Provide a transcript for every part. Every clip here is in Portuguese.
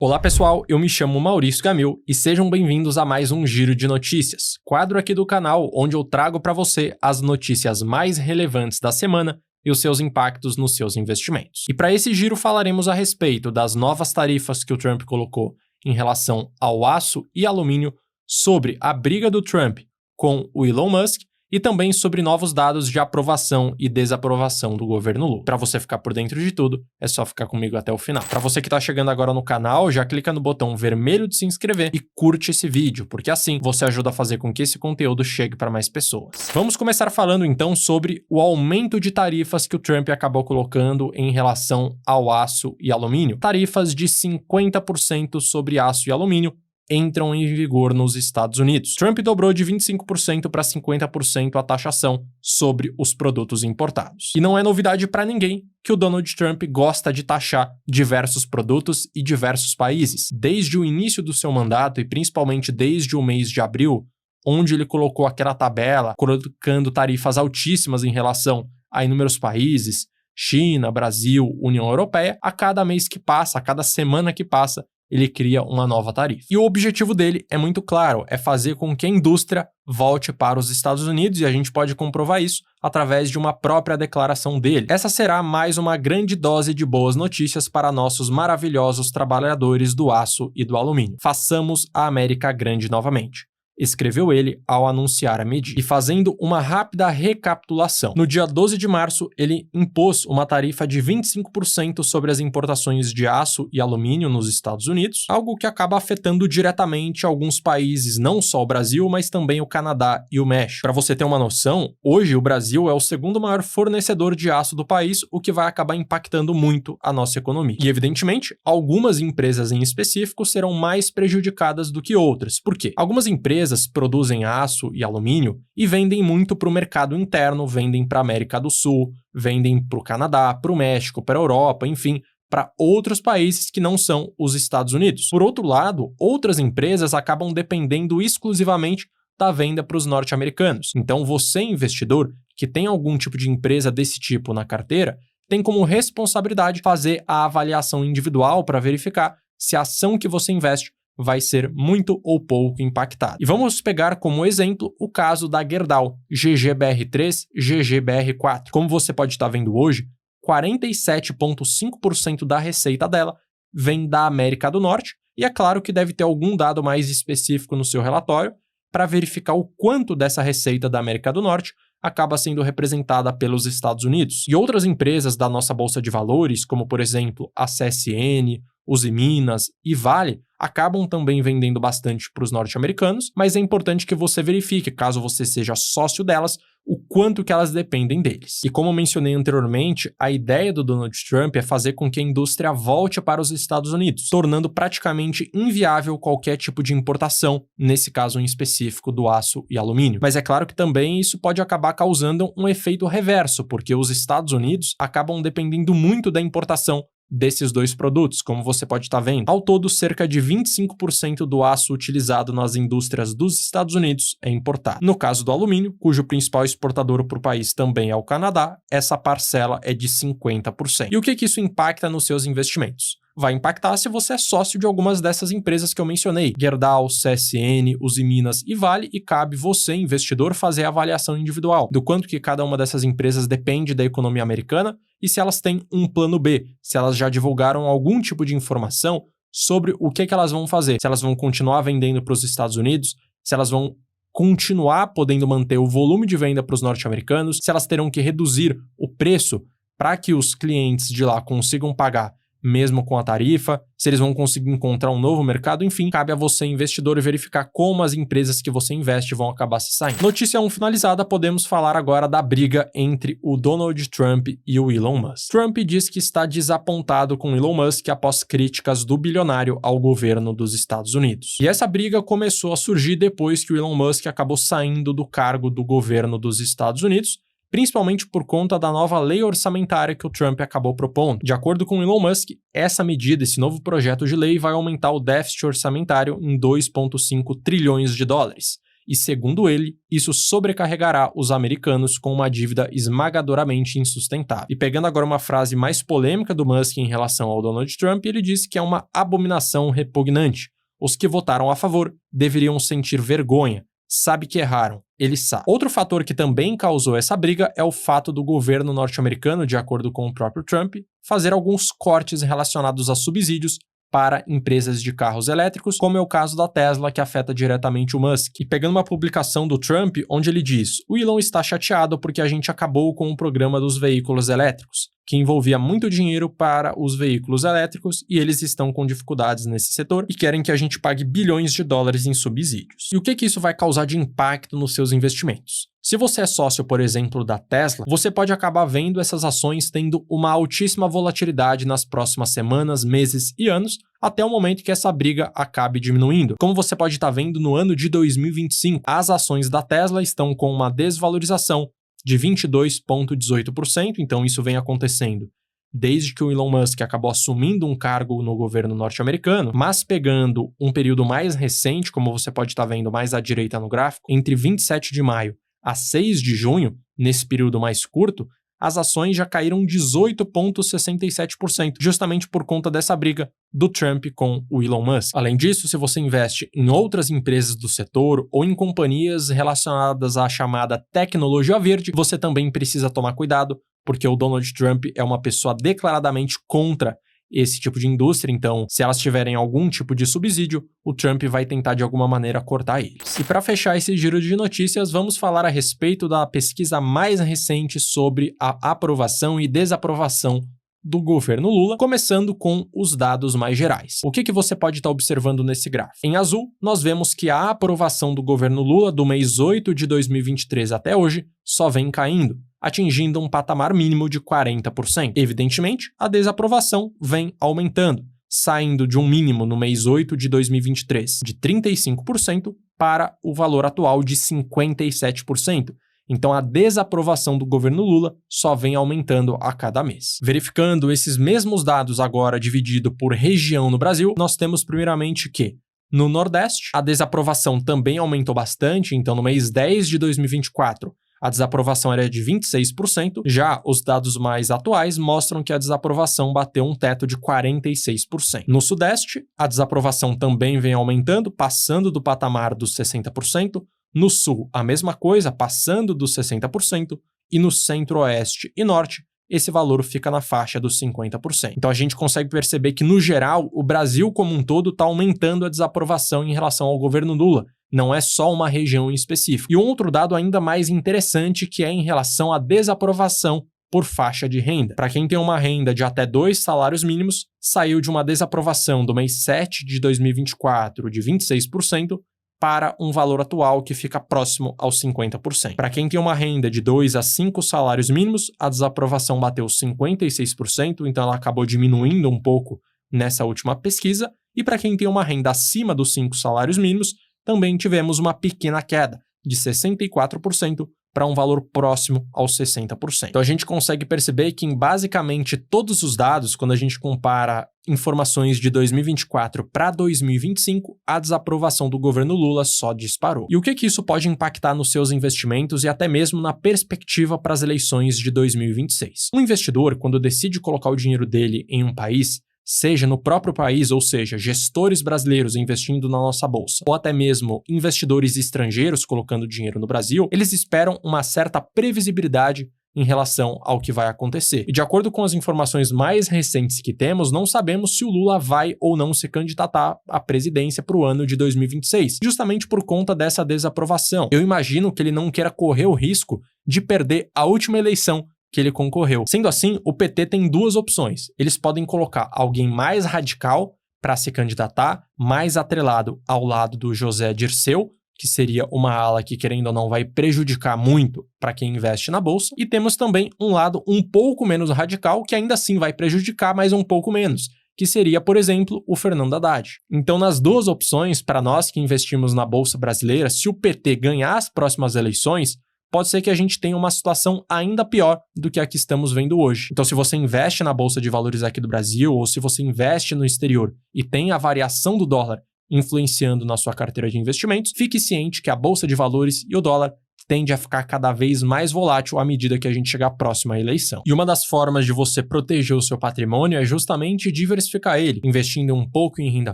Olá pessoal, eu me chamo Maurício Gamil e sejam bem-vindos a mais um Giro de Notícias, quadro aqui do canal onde eu trago para você as notícias mais relevantes da semana e os seus impactos nos seus investimentos. E para esse giro falaremos a respeito das novas tarifas que o Trump colocou em relação ao aço e alumínio, sobre a briga do Trump com o Elon Musk e também sobre novos dados de aprovação e desaprovação do governo Lula. Para você ficar por dentro de tudo, é só ficar comigo até o final. Para você que está chegando agora no canal, já clica no botão vermelho de se inscrever e curte esse vídeo, porque assim você ajuda a fazer com que esse conteúdo chegue para mais pessoas. Vamos começar falando então sobre o aumento de tarifas que o Trump acabou colocando em relação ao aço e alumínio. Tarifas de 50% sobre aço e alumínio entram em vigor nos Estados Unidos. Trump dobrou de 25% para 50% a taxação sobre os produtos importados. E não é novidade para ninguém que o Donald Trump gosta de taxar diversos produtos e diversos países. Desde o início do seu mandato e principalmente desde o mês de abril, onde ele colocou aquela tabela colocando tarifas altíssimas em relação a inúmeros países, China, Brasil, União Europeia, a cada mês que passa, a cada semana que passa, ele cria uma nova tarifa. E o objetivo dele é muito claro, é fazer com que a indústria volte para os Estados Unidos, e a gente pode comprovar isso através de uma própria declaração dele. Essa será mais uma grande dose de boas notícias para nossos maravilhosos trabalhadores do aço e do alumínio. Façamos a América grande novamente, escreveu ele ao anunciar a medida. E fazendo uma rápida recapitulação, no dia 12 de março, ele impôs uma tarifa de 25% sobre as importações de aço e alumínio nos Estados Unidos, algo que acaba afetando diretamente alguns países, não só o Brasil, mas também o Canadá e o México. Para você ter uma noção, hoje o Brasil é o segundo maior fornecedor de aço do país, o que vai acabar impactando muito a nossa economia. E, evidentemente, algumas empresas em específico serão mais prejudicadas do que outras. Por quê? Algumas empresas produzem aço e alumínio e vendem muito para o mercado interno, vendem para a América do Sul, vendem para o Canadá, para o México, para a Europa, enfim, para outros países que não são os Estados Unidos. Por outro lado, outras empresas acabam dependendo exclusivamente da venda para os norte-americanos. Então, você, investidor, que tem algum tipo de empresa desse tipo na carteira, tem como responsabilidade fazer a avaliação individual para verificar se a ação que você investe vai ser muito ou pouco impactada. E vamos pegar como exemplo o caso da Gerdau, GGBR3, GGBR4. Como você pode estar vendo hoje, 47,5% da receita dela vem da América do Norte, e é claro que deve ter algum dado mais específico no seu relatório para verificar o quanto dessa receita da América do Norte acaba sendo representada pelos Estados Unidos. E outras empresas da nossa Bolsa de Valores, como por exemplo a CSN, Usiminas e Vale, acabam também vendendo bastante para os norte-americanos, mas é importante que você verifique, caso você seja sócio delas, o quanto que elas dependem deles. E como mencionei anteriormente, a ideia do Donald Trump é fazer com que a indústria volte para os Estados Unidos, tornando praticamente inviável qualquer tipo de importação, nesse caso em específico do aço e alumínio. Mas é claro que também isso pode acabar causando um efeito reverso, porque os Estados Unidos acabam dependendo muito da importação desses dois produtos, como você pode estar vendo. Ao todo, cerca de 25% do aço utilizado nas indústrias dos Estados Unidos é importado. No caso do alumínio, cujo principal exportador para o país também é o Canadá, essa parcela é de 50%. E o que isso impacta nos seus investimentos? Vai impactar se você é sócio de algumas dessas empresas que eu mencionei, Gerdau, CSN, Usiminas e Vale, e cabe você, investidor, fazer a avaliação individual do quanto que cada uma dessas empresas depende da economia americana e se elas têm um plano B, se elas já divulgaram algum tipo de informação sobre o que elas vão fazer, se elas vão continuar vendendo para os Estados Unidos, se elas vão continuar podendo manter o volume de venda para os norte-americanos, se elas terão que reduzir o preço para que os clientes de lá consigam pagar mesmo com a tarifa, se eles vão conseguir encontrar um novo mercado, enfim, cabe a você, investidor, verificar como as empresas que você investe vão acabar se saindo. Notícia 1 finalizada, podemos falar agora da briga entre o Donald Trump e o Elon Musk. Trump diz que está desapontado com Elon Musk após críticas do bilionário ao governo dos Estados Unidos. E essa briga começou a surgir depois que o Elon Musk acabou saindo do cargo do governo dos Estados Unidos, principalmente por conta da nova lei orçamentária que o Trump acabou propondo. De acordo com Elon Musk, essa medida, esse novo projeto de lei, vai aumentar o déficit orçamentário em 2,5 trilhões de dólares. e, segundo ele, isso sobrecarregará os americanos com uma dívida esmagadoramente insustentável. E pegando agora uma frase mais polêmica do Musk em relação ao Donald Trump, ele disse que é uma abominação repugnante. Os que votaram a favor deveriam sentir vergonha. Sabe que erraram, ele sabe. Outro fator que também causou essa briga é o fato do governo norte-americano, de acordo com o próprio Trump, fazer alguns cortes relacionados a subsídios para empresas de carros elétricos, como é o caso da Tesla, que afeta diretamente o Musk. E pegando uma publicação do Trump, onde ele diz: o Elon está chateado porque a gente acabou com o programa dos veículos elétricos, que envolvia muito dinheiro para os veículos elétricos, e eles estão com dificuldades nesse setor e querem que a gente pague bilhões de dólares em subsídios. E o que isso vai causar de impacto nos seus investimentos? Se você é sócio, por exemplo, da Tesla, você pode acabar vendo essas ações tendo uma altíssima volatilidade nas próximas semanas, meses e anos, até o momento que essa briga acabe diminuindo. Como você pode estar vendo no ano de 2025, as ações da Tesla estão com uma desvalorização de 22,18%, então isso vem acontecendo desde que o Elon Musk acabou assumindo um cargo no governo norte-americano, mas pegando um período mais recente, como você pode estar vendo mais à direita no gráfico, entre 27 de maio a 6 de junho, nesse período mais curto, as ações já caíram 18,67%, justamente por conta dessa briga do Trump com o Elon Musk. Além disso, se você investe em outras empresas do setor ou em companhias relacionadas à chamada tecnologia verde, você também precisa tomar cuidado, porque o Donald Trump é uma pessoa declaradamente contra esse tipo de indústria, então se elas tiverem algum tipo de subsídio, o Trump vai tentar de alguma maneira cortar eles. E para fechar esse giro de notícias, vamos falar a respeito da pesquisa mais recente sobre a aprovação e desaprovação do governo Lula, começando com os dados mais gerais. O que você pode estar observando nesse gráfico? Em azul, nós vemos que a aprovação do governo Lula do mês 8 de 2023 até hoje só vem caindo, atingindo um patamar mínimo de 40%. Evidentemente, a desaprovação vem aumentando, saindo de um mínimo no mês 8 de 2023 de 35% para o valor atual de 57%. Então, a desaprovação do governo Lula só vem aumentando a cada mês. Verificando esses mesmos dados agora dividido por região no Brasil, nós temos primeiramente que no Nordeste, a desaprovação também aumentou bastante. Então, no mês 10 de 2024, a desaprovação era de 26%, já os dados mais atuais mostram que a desaprovação bateu um teto de 46%. No Sudeste, a desaprovação também vem aumentando, passando do patamar dos 60%, no Sul, a mesma coisa, passando dos 60%, e no Centro-Oeste e Norte, esse valor fica na faixa dos 50%. Então a gente consegue perceber que, no geral, o Brasil como um todo está aumentando a desaprovação em relação ao governo Lula. Não é só uma região em específico. E um outro dado ainda mais interessante, que é em relação à desaprovação por faixa de renda. Para quem tem uma renda de até 2 salários mínimos, saiu de uma desaprovação do mês 7 de 2024 de 26%, para um valor atual que fica próximo aos 50%. Para quem tem uma renda de 2 a 5 salários mínimos, a desaprovação bateu 56%, então ela acabou diminuindo um pouco nessa última pesquisa. E para quem tem uma renda acima dos 5 salários mínimos, também tivemos uma pequena queda de 64% para um valor próximo aos 60%. Então a gente consegue perceber que em basicamente todos os dados, quando a gente compara informações de 2024 para 2025, a desaprovação do governo Lula só disparou. E o que isso pode impactar nos seus investimentos e até mesmo na perspectiva para as eleições de 2026? Um investidor, quando decide colocar o dinheiro dele em um país, seja no próprio país, ou seja, gestores brasileiros investindo na nossa bolsa, ou até mesmo investidores estrangeiros colocando dinheiro no Brasil, eles esperam uma certa previsibilidade em relação ao que vai acontecer. E de acordo com as informações mais recentes que temos, não sabemos se o Lula vai ou não se candidatar à presidência para o ano de 2026, justamente por conta dessa desaprovação. Eu imagino que ele não queira correr o risco de perder a última eleição que ele concorreu. Sendo assim, o PT tem duas opções. Eles podem colocar alguém mais radical para se candidatar, mais atrelado ao lado do José Dirceu, que seria uma ala que, querendo ou não, vai prejudicar muito para quem investe na bolsa. E temos também um lado um pouco menos radical, que ainda assim vai prejudicar, mas um pouco menos, que seria, por exemplo, o Fernando Haddad. Então, nas duas opções, para nós que investimos na bolsa brasileira, se o PT ganhar as próximas eleições, pode ser que a gente tenha uma situação ainda pior do que a que estamos vendo hoje. Então, se você investe na Bolsa de Valores aqui do Brasil, ou se você investe no exterior e tem a variação do dólar influenciando na sua carteira de investimentos, fique ciente que a bolsa de valores e o dólar tende a ficar cada vez mais volátil à medida que a gente chegar próximo à eleição. E uma das formas de você proteger o seu patrimônio é justamente diversificar ele, investindo um pouco em renda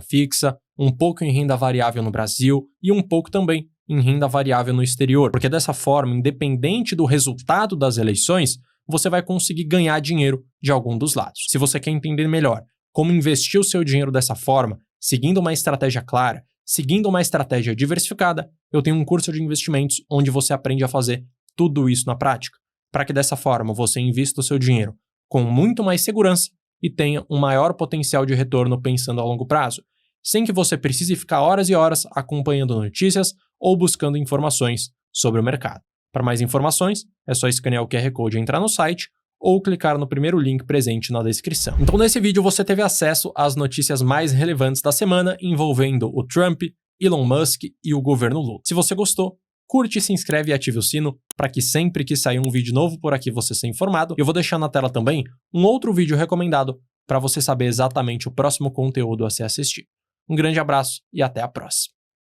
fixa, um pouco em renda variável no Brasil e um pouco também em renda variável no exterior, porque dessa forma, independente do resultado das eleições, você vai conseguir ganhar dinheiro de algum dos lados. Se você quer entender melhor como investir o seu dinheiro dessa forma, seguindo uma estratégia clara, seguindo uma estratégia diversificada, eu tenho um curso de investimentos onde você aprende a fazer tudo isso na prática, para que dessa forma você invista o seu dinheiro com muito mais segurança e tenha um maior potencial de retorno pensando a longo prazo, sem que você precise ficar horas e horas acompanhando notícias ou buscando informações sobre o mercado. Para mais informações, é só escanear o QR Code e entrar no site ou clicar no primeiro link presente na descrição. Então, nesse vídeo você teve acesso às notícias mais relevantes da semana envolvendo o Trump, Elon Musk e o governo Lula. Se você gostou, curte, se inscreve e ative o sino para que sempre que sair um vídeo novo por aqui você seja informado. Eu vou deixar na tela também um outro vídeo recomendado para você saber exatamente o próximo conteúdo a se assistir. Um grande abraço e até a próxima.